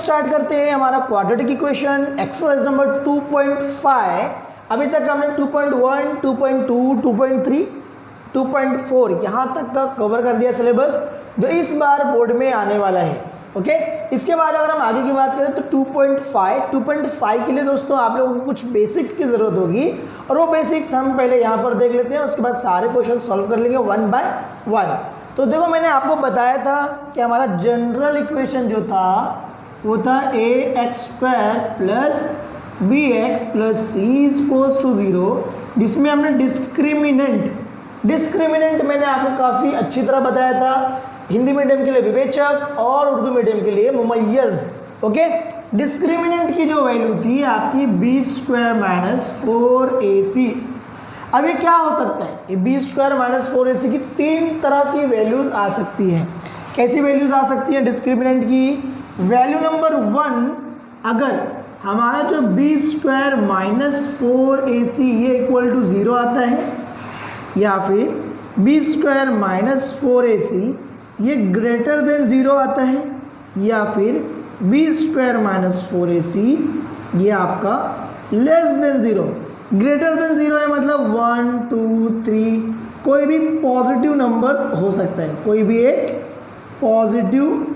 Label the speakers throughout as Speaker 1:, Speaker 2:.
Speaker 1: Start करते हैं हमारा क्वाड्रेटिक इक्वेशन एक्सरसाइज नंबर 2.5। अभी तक हमने 2.1, 2.2, 2.3, 2.4 यहाँ तक का कवर कर दिया सिलेबस जो इस बार बोर्ड में आने वाला है। ओके, इसके बाद अगर हम आगे की बात करें तो 2.5 के लिए दोस्तों आप लोगों को कुछ बेसिक्स की ज़रूरत होगी और वो बेसिक्स हम पहले यहाँ पर देख लेते हैं, उसके बाद सारे क्वेश्चन सॉल्व कर लेंगे 1 बाय 1। तो देखो मैंने आपको बताया था कि हमारा जनरल इक्वेशन जो था वो था ax² plus bx plus c equals to 0, जिसमें हमने डिस्क्रिमिनेंट मैंने आपको काफ़ी अच्छी तरह बताया था, हिंदी मीडियम के लिए विवेचक और उर्दू मीडियम के लिए मुमय्यज। ओके, डिस्क्रिमिनेंट की जो वैल्यू थी आपकी b² माइनस 4ac। अब ये क्या हो सकता है, ये b² माइनस 4ac की 3 तरह की वैल्यूज आ सकती हैं। कैसी वैल्यूज आ सकती हैं डिस्क्रिमिनेंट की? वैल्यू नंबर 1, अगर हमारा जो b² माइनस 4ac ये इक्वल टू 0 आता है, या फिर b² माइनस 4ac ये ग्रेटर देन 0 आता है, या फिर b² माइनस 4ac ये आपका लेस देन 0। ग्रेटर देन 0 है मतलब 1, 2, 3 कोई भी पॉजिटिव नंबर हो सकता है, कोई भी एक पॉजिटिव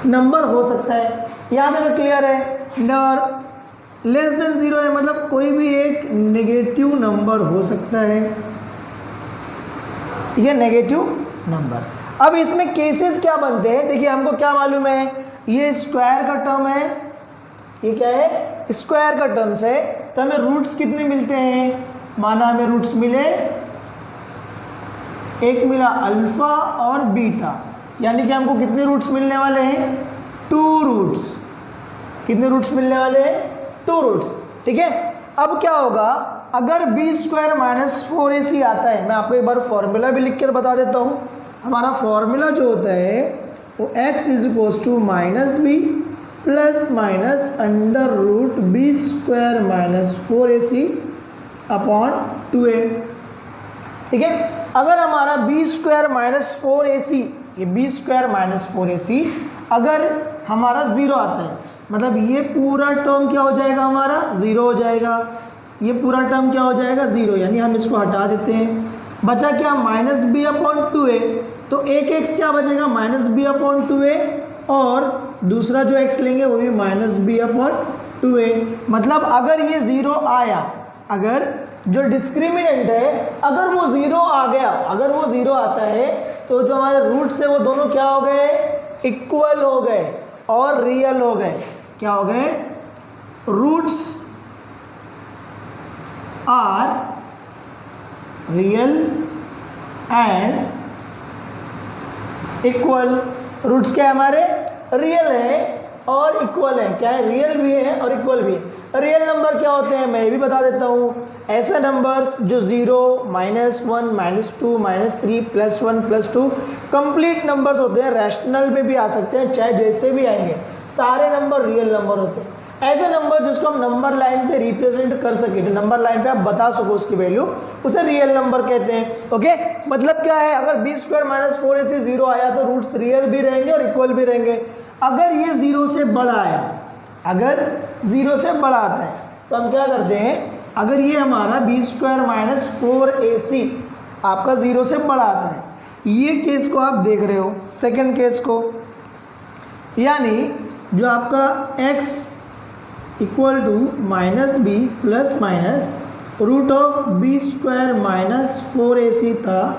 Speaker 1: नंबर हो सकता है। यहाँ तक क्लियर है? और लेस देन 0 है मतलब कोई भी एक नेगेटिव नंबर हो सकता है, ठीक है, नेगेटिव नंबर। अब इसमें केसेस क्या बनते हैं, देखिए हमको क्या मालूम है, ये स्क्वायर का टर्म है, ये क्या है, स्क्वायर का टर्म्स है, तो हमें रूट्स कितने मिलते हैं, माना हमें रूट्स मिले, एक मिला अल्फा और बीटा, यानी कि हमको कितने रूट्स मिलने वाले हैं, 2 रूट्स। कितने रूट्स मिलने वाले हैं, 2 रूट्स, ठीक है। अब क्या होगा, अगर b² माइनस 4ac आता है, मैं आपको एक बार फॉर्मूला भी लिख कर बता देता हूँ। हमारा फॉर्मूला जो होता है वो x is to minus B plus minus under root b² minus 4ac upon 2a, ठीक है। अगर हमारा b² माइनस 4ac, ये b² माइनस 4ac अगर हमारा 0 आता है, मतलब ये पूरा टर्म क्या हो जाएगा, हमारा 0 हो जाएगा, ये पूरा टर्म क्या हो जाएगा, 0, यानी हम इसको हटा देते हैं। बचा क्या, माइनस बी अपॉन 2a, तो एक x क्या बचेगा, माइनस बी अपॉन 2a, और दूसरा जो x लेंगे वो भी माइनस बी अपॉन 2a। मतलब अगर ये 0 आया, अगर जो डिस्क्रिमिनेंट है अगर वो 0 आ गया, अगर वो 0 आता है तो जो हमारे रूट्स है वो दोनों क्या हो गए, इक्वल हो गए और रियल हो गए। क्या हो गए, roots are real and equal. Roots क्या है हमारे, रियल है और इक्वल है। क्या है, रियल भी है और इक्वल भी है। रियल नंबर क्या होते हैं मैं ये भी बता देता हूँ, ऐसे नंबर्स जो 0, -1, -2, -3, +1, +2 कंप्लीट नंबर्स होते हैं, रैशनल में भी आ सकते हैं, चाहे जैसे भी आएंगे, सारे नंबर रियल नंबर होते हैं। ऐसे नंबर जिसको हम नंबर लाइन पे रिप्रेजेंट कर सके, जो नंबर लाइन पे आप बता सको उसकी वैल्यू, उसे रियल नंबर कहते हैं। ओके, मतलब क्या है, अगर b² माइनस 4ac 0 आया तो रूट्स रियल भी रहेंगे और इक्वल भी रहेंगे। अगर ये 0 से बड़ा आया, अगर 0 से बड़ा आता है तो हम क्या करते हैं, अगर ये हमारा b² माइनस 4ac आपका 0 से बड़ा आता है, ये केस को आप देख रहे हो, सेकंड केस को, यानी जो आपका x equal to minus B plus minus root of b² minus 4ac था,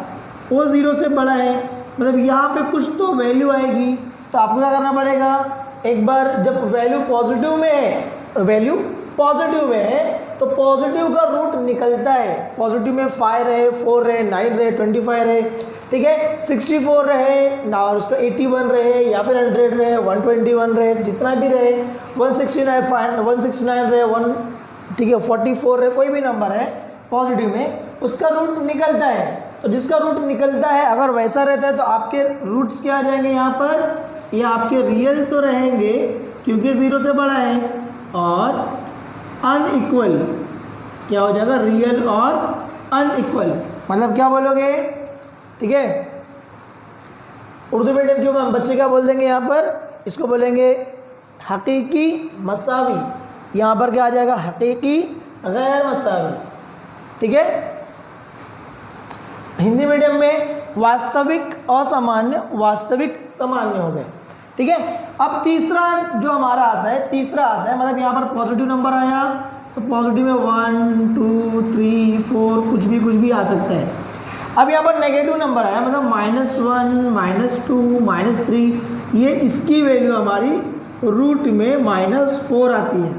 Speaker 1: वो 0 से बड़ा है, मतलब यहाँ पे कुछ तो वैल्यू आएगी। तो आपको क्या करना पड़ेगा, एक बार जब वैल्यू पॉजिटिव में है, वैल्यू पॉजिटिव में है तो पॉजिटिव का रूट निकलता है। पॉजिटिव में 5 रहे, 4 रहे, 9 रहे, 25 रहे, ठीक है, 64 रहे ना, और उसका 81 रहे, या फिर 100 रहे, 121 रहे, जितना भी रहे, 169 रहे, 1, ठीक है, 44 रहे, कोई भी नंबर है पॉजिटिव में, उसका रूट निकलता है। तो जिसका रूट निकलता है अगर वैसा रहता है तो आपके रूट्स क्या आ जाएंगे यहाँ पर, ये आपके रियल तो रहेंगे क्योंकि 0 से बड़ा है, और अनइक्वल क्या हो जाएगा, रियल और अनइक्वल। मतलब क्या बोलोगे, ठीक है, उर्दू मीडियम के बच्चे क्या बोल देंगे यहाँ पर, इसको बोलेंगे हकीकी मसावी, यहाँ पर क्या आ जाएगा हकीकी गैर मसावी, ठीक है। हिंदी मीडियम में वास्तविक असामान्य, वास्तविक सामान्य हो गए, ठीक है। अब तीसरा जो हमारा आता है, तीसरा आता है मतलब यहाँ पर पॉजिटिव नंबर आया तो पॉजिटिव में 1 2 3 4 कुछ भी आ सकता है। अब यहाँ पर नेगेटिव नंबर आया मतलब -1 -2 -3, ये इसकी वैल्यू हमारी रूट में -4 आती है,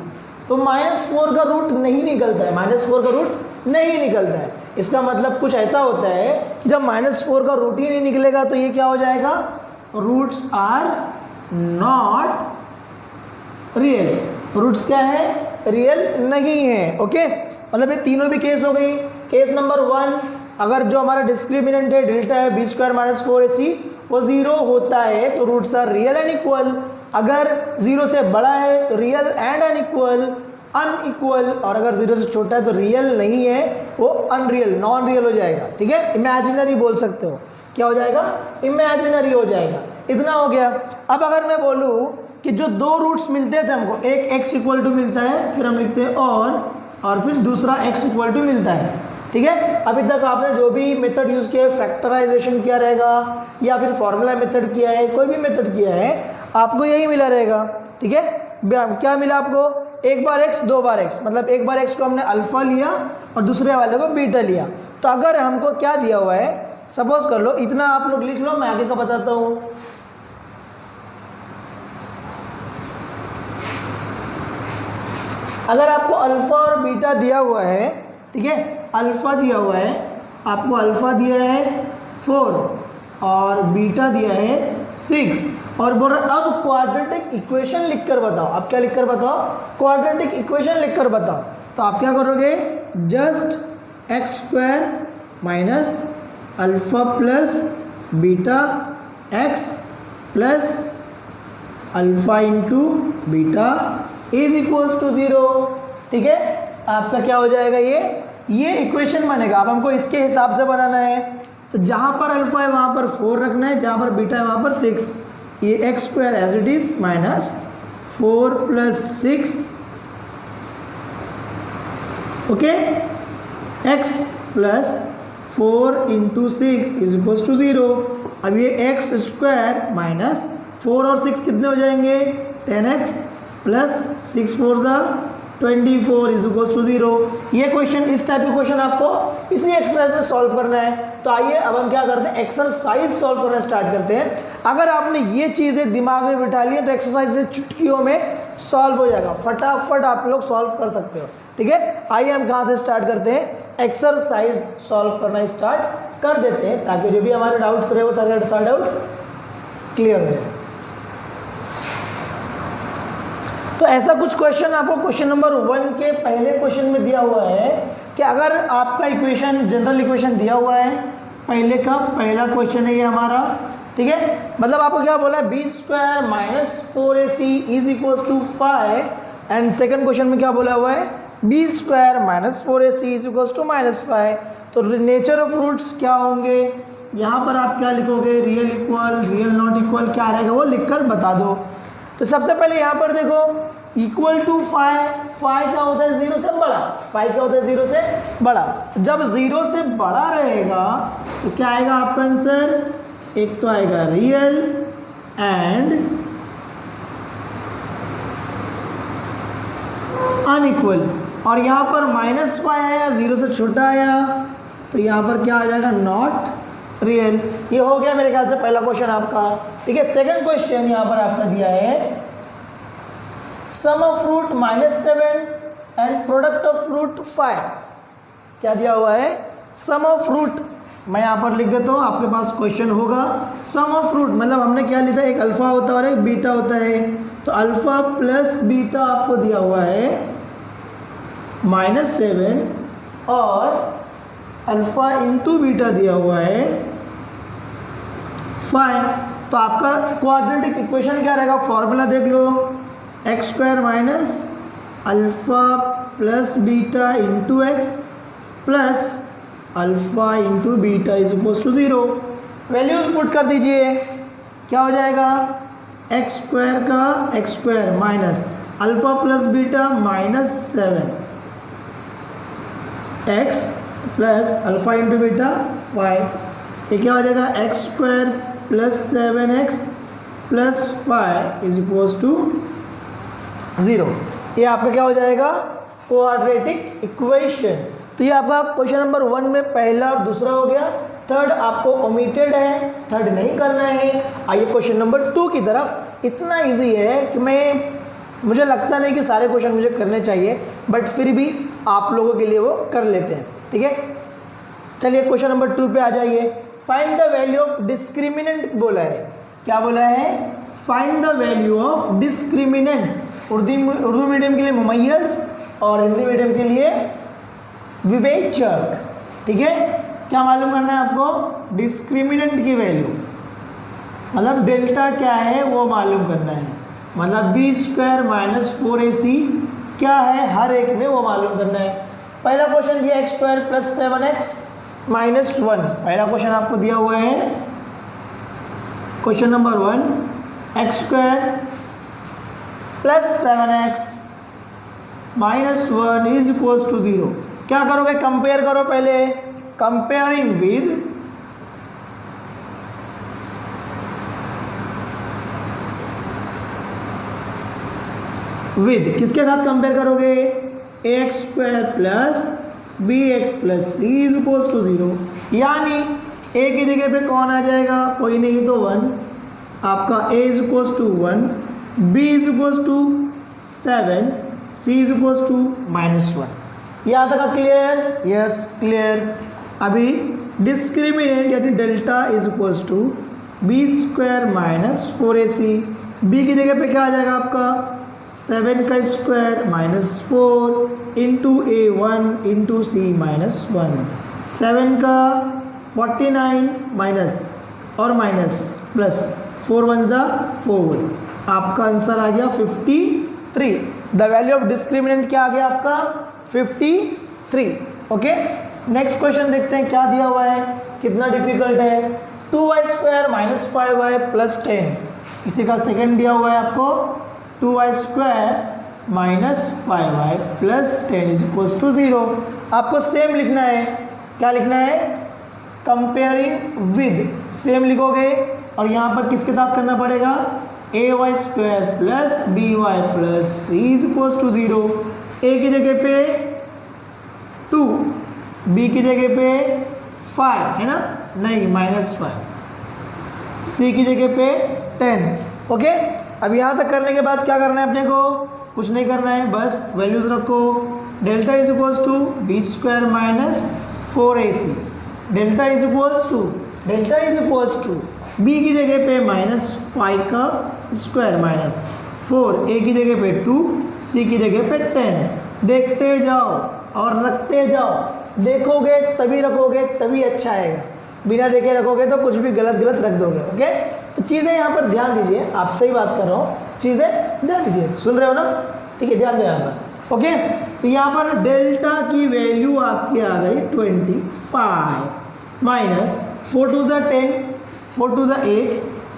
Speaker 1: तो -4 का रूट नहीं निकलता है, -4 का रूट नहीं निकलता है। इसका मतलब कुछ ऐसा होता है जब -4 का रूट ही नहीं निकलेगा तो ये क्या हो जाएगा, roots are not real, roots क्या है, रियल नहीं है, ओके। मतलब ये तीनों भी केस हो गई। केस नंबर 1, अगर जो हमारा डिस्क्रिमिनेंट है डेल्टा है b² - 4ac वो 0 होता है तो roots are real and equal. अगर 0 से बड़ा है तो रियल एंड अनइक्वल, और अगर 0 से छोटा है तो रियल नहीं है, वो अनरियल, नॉन रियल हो जाएगा, ठीक है। इमेजिनरी बोल सकते हो, क्या हो जाएगा, इमेजिनरी हो जाएगा। इतना हो गया। अब अगर मैं बोलूँ कि जो दो रूट्स मिलते थे हमको, एक x = मिलता है, फिर हम लिखते हैं और फिर दूसरा x = मिलता है, ठीक है। अभी तक आपने जो भी मेथड यूज़ किया है, फैक्टराइजेशन किया रहेगा या फिर फॉर्मूला मेथड किया है, कोई भी मेथड किया है, आपको यही मिला रहेगा, ठीक है। क्या मिला आपको, एक बार x 2 बार x, मतलब एक बार x को हमने अल्फा लिया और दूसरे वाले को बीटा लिया। तो अगर हमको क्या दिया हुआ है, सपोज कर लो, इतना आप लोग लिख लो, मैं आगे का बताता हूँ। अगर आपको अल्फा और बीटा दिया हुआ है, ठीक है, अल्फा दिया हुआ है, आपको अल्फा दिया है 4 और बीटा दिया है 6, और बोल रहा अब क्वाड्रेटिक इक्वेशन लिखकर बताओ। अब क्या लिखकर बताओ, क्वाड्रेटिक इक्वेशन लिखकर बताओ। तो आप क्या करोगे, just x² - alpha plus beta x plus alpha into beta is equals to 0, ठीक है। आपका क्या हो जाएगा, ये इक्वेशन बनेगा। अब हमको इसके हिसाब से बनाना है, तो जहाँ पर अल्फा है वहाँ पर 4 रखना है, जहाँ पर बीटा है वहाँ पर 6। ये x² as it is -4 + 6, okay, x + 4 × 6 is equals to 0। अब ये x² - 4 और 6 कितने हो जाएंगे, 10x + 6 4 24 इज इक्वल्स टू 0। ये क्वेश्चन, इस टाइप का क्वेश्चन आपको इसी एक्सरसाइज में सॉल्व करना है। तो आइए अब हम क्या करते हैं, एक्सरसाइज सॉल्व करना स्टार्ट करते हैं। अगर आपने ये चीज़ें दिमाग में बिठा ली तो एक्सरसाइज से चुटकियों में सॉल्व हो जाएगा, फटाफट आप लोग सॉल्व कर सकते हो, ठीक है। आइए हम कहाँ से स्टार्ट करते हैं, एक्सरसाइज सॉल्व करना स्टार्ट कर देते हैं, ताकि जो भी हमारे डाउट्स रहे वो सारे डाउट्स क्लियर हो जाए। तो ऐसा कुछ क्वेश्चन आपको क्वेश्चन नंबर 1 के पहले क्वेश्चन में दिया हुआ है कि अगर आपका इक्वेशन, जनरल इक्वेशन दिया हुआ है, पहले का पहला क्वेश्चन है ये हमारा, ठीक है। मतलब आपको क्या बोला है, b² - 4ac is equals to 5, and second question में क्या बोला हुआ है, b² - 4ac is equals to -5। तो नेचर ऑफ रूट्स क्या होंगे, यहाँ पर आप क्या लिखोगे, real equal, real not equal, क्या रहेगा वो लिखकर बता दो। तो सबसे पहले यहाँ पर देखो, इक्वल टू 5 क्या होता है, 0 से बड़ा, 5 क्या होता है, 0 से बड़ा। जब 0 से बड़ा रहेगा तो क्या आएगा आपका आंसर, एक तो आएगा रियल एंड अनइक्वल, और यहाँ पर -5 आया, 0 से छोटा आया, तो यहाँ पर क्या आ जाएगा, नॉट रियल। ये हो गया मेरे ख्याल से पहला क्वेश्चन आपका, ठीक है। सेकंड क्वेश्चन यहाँ पर आपका दिया है, sum of root -7 and product of root 5। क्या दिया हुआ है, सम ऑफ रूट, मैं यहाँ पर लिख देता हूँ, आपके पास क्वेश्चन होगा। सम ऑफ रूट मतलब हमने क्या लिखा है, एक अल्फा होता है और एक बीटा होता है, तो अल्फा प्लस बीटा आपको दिया हुआ है -7 और अल्फा इंटू बीटा दिया हुआ है 5। तो आपका क्वाड्रेटिक इक्वेशन क्या रहेगा, फॉर्मूला देख लो, x² - alpha plus beta into x plus alpha into beta is equals to 0। Values put कर दीजिए, क्या हो जाएगा, एक्स स्क्वायर का x square minus alpha plus beta minus 7 x plus alpha into beta 5, ये क्या हो जाएगा x square plus 7x plus 5 is equals to 0। ये आपका क्या हो जाएगा क्वाड्रेटिक इक्वेशन। तो ये आपका क्वेश्चन नंबर 1 में पहला और दूसरा हो गया। थर्ड आपको ओमिटेड है, थर्ड नहीं करना है। आइए क्वेश्चन नंबर 2 की तरफ। इतना इजी है कि मुझे लगता नहीं कि सारे क्वेश्चन मुझे करने चाहिए, बट फिर भी आप लोगों के लिए वो कर लेते हैं, ठीक है। चलिए क्वेश्चन नंबर 2 पे आ जाइए। Find the value of discriminant बोला है। क्या बोला है? Find the value of discriminant. Urdu medium के लिए मुमय्यज और हिंदी मीडियम के लिए विवेचक, ठीक है। क्या मालूम करना है आपको? डिस्क्रिमिनेंट की वैल्यू, मतलब डेल्टा क्या है वो मालूम करना है। मतलब बी स्क्वायर माइनस 4ac क्या है हर एक में वो मालूम करना है। पहला क्वेश्चन दिया x square plus 7x minus 1। पहला क्वेश्चन आपको दिया हुआ है question number 1, x square plus 7x minus 1 is equals to 0। क्या करोगे? कंपेयर करो पहले। कंपेयरिंग विद किसके साथ कंपेयर करोगे? X square plus b x plus c is equals to 0। यानी ए की जगह पे कौन आ जाएगा? कोई नहीं तो 1। आपका a is equals to 1, b is equals to 7, c is equals to -1। यहाँ तक क्लियर? Yes clear. अभी डिस्क्रिमिनेंट यानी delta is equals to b square minus 4ac। b की जगह पे क्या आ जाएगा आपका? 7 का square minus 4 into a1 into C minus 1। 7 का 49 माइनस और माइनस प्लस 4 1 जा 4। आपका आंसर आ गया 53। द वैल्यू ऑफ डिस्क्रिमिनेंट क्या आ गया आपका? 53। ओके, नेक्स्ट क्वेश्चन देखते हैं क्या दिया हुआ है, कितना डिफिकल्ट है। 2y square minus 5y plus 10। इसी का सेकंड दिया हुआ है आपको 2y square minus 5y plus 10 is equals to 0। आपको सेम लिखना है। क्या लिखना है? Comparing with. सेम लिखोगे और यहाँ पर किसके साथ करना पड़ेगा? ay square plus by plus c is equals to 0। a की जगह पे 2, b की जगह पे 5 है ना, नहीं -5, c की जगह पे 10। ओके, अब यहाँ तक करने के बाद क्या करना है अपने को? कुछ नहीं करना है, बस वैल्यूज रखो। Delta is equals to b square minus 4ac। Delta is equals to b की जगह पे -5 का स्क्वायर माइनस 4, ए की जगह पे 2, सी की जगह पे 10। देखते जाओ और रखते जाओ। देखोगे तभी रखोगे तभी अच्छा आएगा, बिना देखे रखोगे तो कुछ भी गलत रख दोगे। ओके, तो चीज़ें यहाँ पर ध्यान दीजिए। आपसे ही बात कर रहा हूँ, चीज़ें ध्यान दीजिए। सुन रहे हो ना? ठीक है, ध्यान दो यहाँ पर। ओके, तो यहाँ पर डेल्टा की वैल्यू आपकी आ गई 25 माइनस 4 2 ज़ा 10, 4 2 ज़ा 8,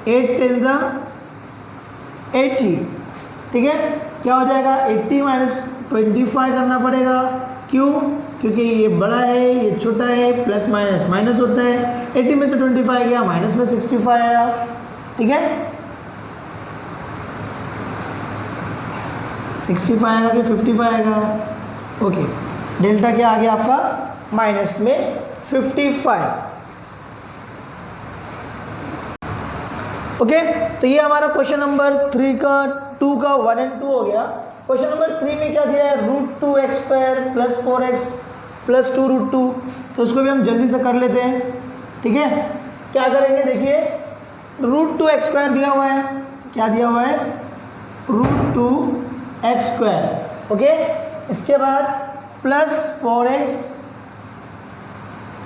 Speaker 1: 8 10 ज़ा 80। ठीक है, क्या हो जाएगा? 80 माइनस 25 करना पड़ेगा। क्यों? क्योंकि ये बड़ा है ये छोटा है, प्लस माइनस माइनस होता है। 80 में से 25 गया, माइनस में 65 आया। ठीक है, 65 आएगा कि 55 आएगा? ओके, डेल्टा क्या आ गया आपका? माइनस में 55। ओके, तो ये हमारा क्वेश्चन नंबर 3 का 2 का 1 और 2 हो गया। क्वेश्चन नंबर 3 में क्या दिया है? √2x square plus 4x plus 2 √2। तो उसको भी हम जल्दी से कर लेते हैं। ठीक है, क्या करेंगे? देखिए, √2x स्क्वायर दिया हुआ है। क्या दिया हुआ है? √2x square. ओके, इसके बाद प्लस 4x,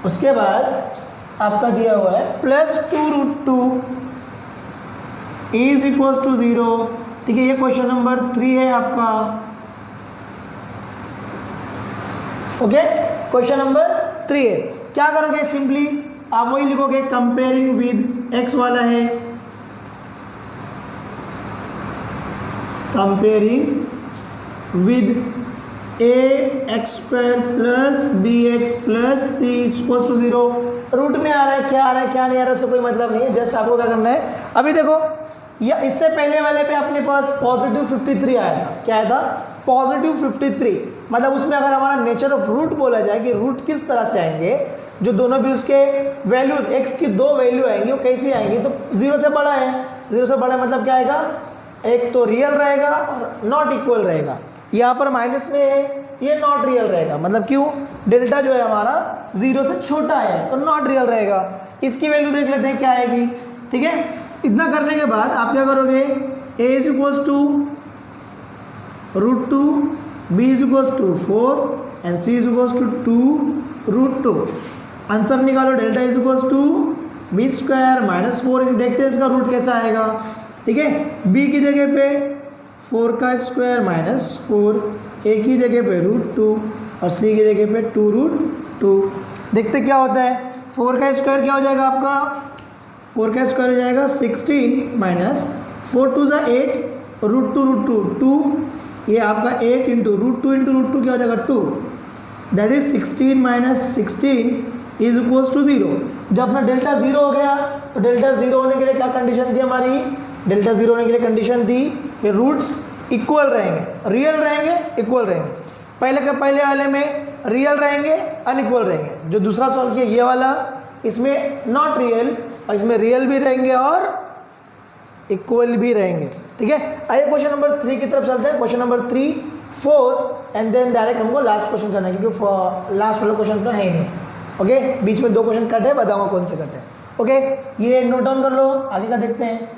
Speaker 1: उसके बाद आपका दिया हुआ है प्लस 2 √2 इज इक्वल्स टू 0। ठीक है, ये क्वेश्चन नंबर 3 है आपका। ओके, क्वेश्चन नंबर 3 है। क्या करोगे? सिंपली आप वही लिखोगे, कंपेयरिंग विद x वाला है, comparing with ax² plus bx plus c equals to 0। Root में आ रहा है, क्या आ रहा है क्या नहीं आ रहा है, उससे कोई मतलब नहीं है। जस्ट आपको क्या करना है, अभी देखो या इससे पहले वाले पे अपने पास पॉजिटिव 53 आया था। क्या आया था? पॉजिटिव 53। मतलब उसमें अगर हमारा नेचर ऑफ रूट बोला जाए कि रूट किस तरह से आएंगे, जो दोनों भी उसके वैल्यूज x की दो वैल्यू आएंगी, वो कैसी आएंगी, तो 0 से बड़ा है। 0 से बड़ा मतलब क्या आएगा, एक तो रियल रहेगा और नॉट इक्वल रहेगा। यहाँ पर माइनस में है, ये नॉट रियल रहेगा। मतलब क्यों? डेल्टा जो है हमारा 0 से छोटा है तो नॉट रियल रहेगा। इसकी वैल्यू देख लेते हैं क्या आएगी। ठीक है, इतना करने के बाद आप क्या करोगे, a is equals to √2, b is equals to 4 and c is equals to 2√2। Answer निकालो, delta is equals to b² minus 4। देखते हैं इसका रूट कैसा आएगा। ठीक है, b की जगह पे 4² माइनस 4, a की जगह पे √2 और c की जगह पे 2√2। देखते क्या होता है। 4² क्या हो जाएगा आपका, 4² हो जाएगा 16 माइनस 4 2 ज़ा 8 √2 2। ये आपका 8 इंटू √2 क्या हो जाएगा 2। That is 16 minus 16 is equals to 0। जब अपना डेल्टा 0 हो गया तो डेल्टा 0 होने के लिए क्या कंडीशन थी हमारी, डेल्टा 0 होने के लिए कंडीशन थी कि रूट्स इक्वल रहेंगे, रियल रहेंगे, इक्वल रहेंगे। पहले वाले में रियल रहेंगे, अनइक्वल रहेंगे। जो दूसरा सॉल्व किया ये वाला, इसमें नॉट रियल और इसमें रियल भी रहेंगे और इक्वल भी रहेंगे। ठीक है, आइए क्वेश्चन नंबर 3 की तरफ चलते हैं। Question number 3, 4 and then direct हमको लास्ट क्वेश्चन करना है, क्योंकि लास्ट वाला क्वेश्चन तो है ही नहीं। ओके, बीच में 2 क्वेश्चन कट है, बताऊंगा कौन से कट है। ओके, ये नोट डाउन कर लो, आगे का देखते हैं।